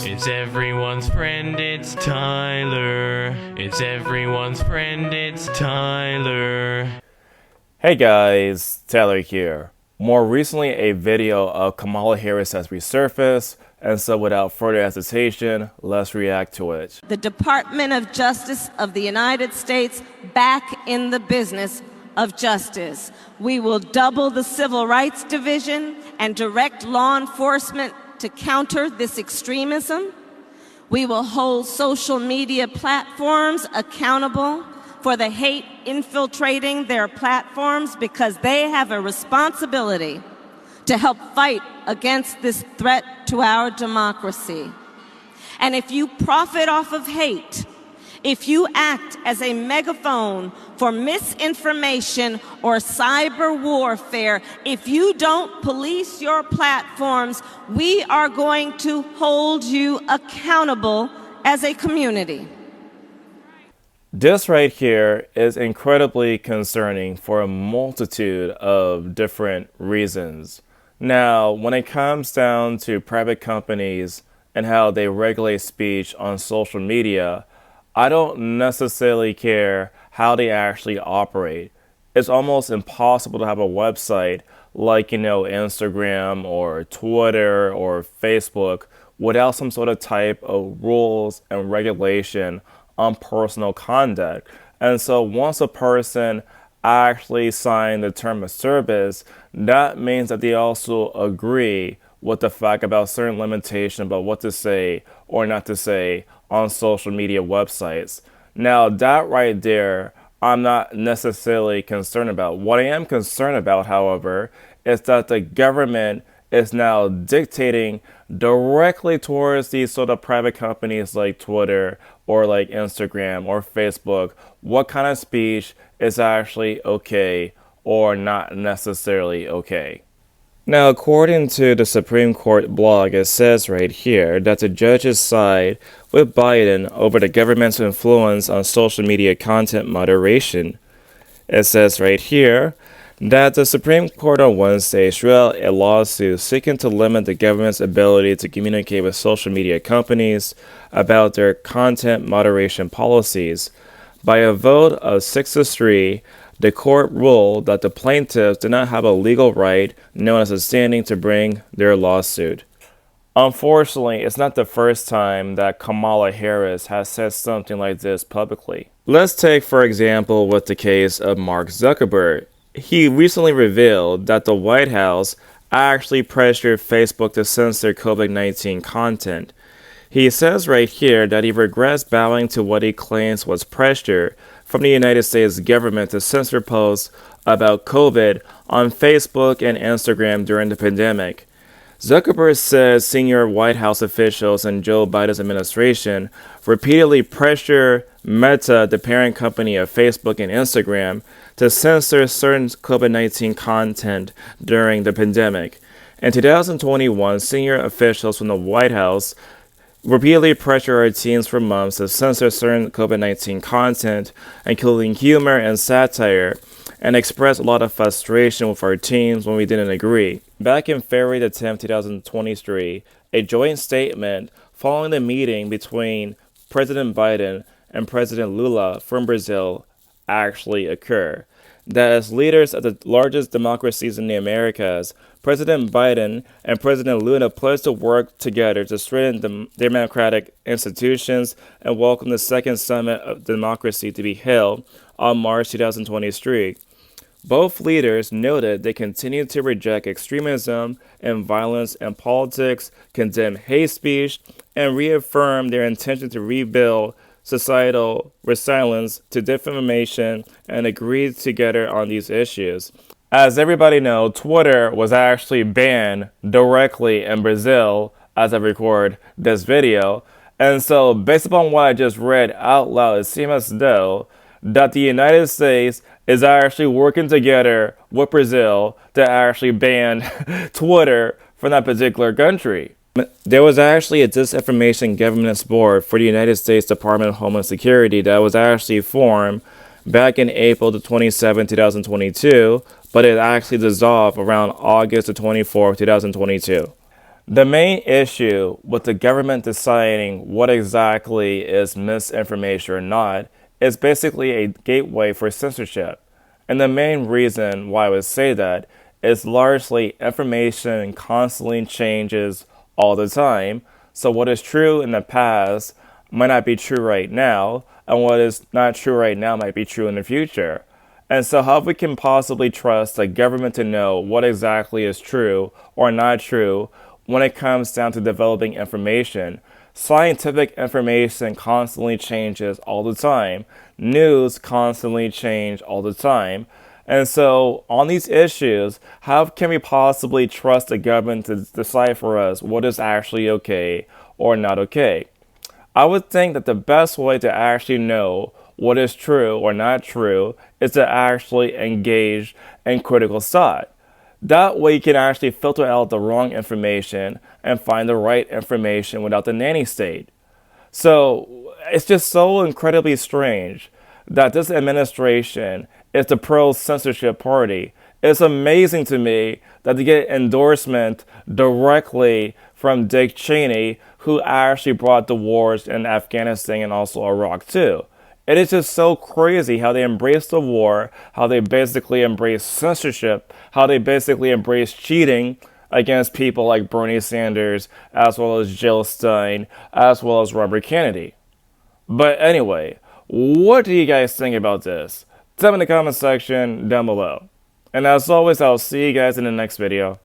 It's everyone's friend, it's Tyler. It's everyone's friend, it's Tyler. Hey guys, Tyler here. More recently, a video of Kamala Harris has resurfaced, and so without further hesitation, let's react to it. The Department of Justice of the United States back in the business of justice. We will double the Civil Rights Division and direct law enforcement to counter this extremism. We will hold social media platforms accountable for the hate infiltrating their platforms because they have a responsibility to help fight against this threat to our democracy. And if you profit off of hate, if you act as a megaphone for misinformation or cyber warfare, if you don't police your platforms, we are going to hold you accountable as a community. This right here is incredibly concerning for a multitude of different reasons. Now, when it comes down to private companies and how they regulate speech on social media, I don't necessarily care how they actually operate. It's almost impossible to have a website like, Instagram or Twitter or Facebook without some sort of type of rules and regulation on personal conduct. And so once a person actually signs the term of service, that means that they also agree with the fact about certain limitations about what to say or not to say on social media websites. Now, that right there, I'm not necessarily concerned about. What I am concerned about, however, is that the government is now dictating directly towards these sort of private companies like Twitter or like Instagram or Facebook what kind of speech is actually okay or not necessarily okay. Now, according to the Supreme Court blog, it says right here that the judges side with Biden over the government's influence on social media content moderation. It says right here that the Supreme Court on Wednesday threw out a lawsuit seeking to limit the government's ability to communicate with social media companies about their content moderation policies. By a vote of 6-3, the court ruled that the plaintiffs did not have a legal right, known as a standing, to bring their lawsuit. Unfortunately, it's not the first time that Kamala Harris has said something like this publicly. Let's take, for example, with the case of Mark Zuckerberg. He recently revealed that the White House actually pressured Facebook to censor COVID-19 content. He says right here that he regrets bowing to what he claims was pressure from the United States government to censor posts about COVID on Facebook and Instagram during the pandemic. Zuckerberg says senior White House officials and Joe Biden's administration repeatedly pressure Meta, the parent company of Facebook and Instagram, to censor certain COVID-19 content during the pandemic. In 2021, senior officials from the White House repeatedly pressure our teams for months to censor certain COVID-19 content, including humor and satire, and expressed a lot of frustration with our teams when we didn't agree. Back in February 10, 2023, a joint statement following the meeting between President Biden and President Lula from Brazil actually occurred. That as leaders of the largest democracies in the Americas, President Biden and President Lula pledged to work together to strengthen the democratic institutions and welcome the second summit of democracy to be held on March 2023. Both leaders noted they continue to reject extremism and violence in politics, condemn hate speech, and reaffirm their intention to rebuild societal resilience to disinformation and agreed together on these issues. As everybody knows, Twitter was actually banned directly in Brazil as I record this video. And so based upon what I just read out loud, it seems as though that the United States is actually working together with Brazil to actually ban Twitter from that particular country. There was actually a disinformation governance board for the United States Department of Homeland Security that was actually formed back in April 27, 2022, but it actually dissolved around August 24, 2022. The main issue with the government deciding what exactly is misinformation or not is basically a gateway for censorship. And the main reason why I would say that is largely information constantly changes all the time. So what is true in the past might not be true right now, and what is not true right now might be true in the future. And so, how we can possibly trust the government to know what exactly is true or not true when it comes down to developing information? Scientific information constantly changes all the time. News constantly change all the time. And so, on these issues, how can we possibly trust the government to decide for us what is actually okay or not okay? I would think that the best way to actually know what is true or not true is to actually engage in critical thought. That way, you can actually filter out the wrong information and find the right information without the nanny state. So, it's just so incredibly strange that this administration is the pro censorship party. It's amazing to me that they get endorsement directly from Dick Cheney, who actually brought the wars in Afghanistan and also Iraq too. It is just so crazy how they embrace the war, how they basically embrace censorship, how they basically embrace cheating against people like Bernie Sanders, as well as Jill Stein, as well as Robert Kennedy. But anyway, what do you guys think about this? Tell me in the comment section down below. And as always, I'll see you guys in the next video.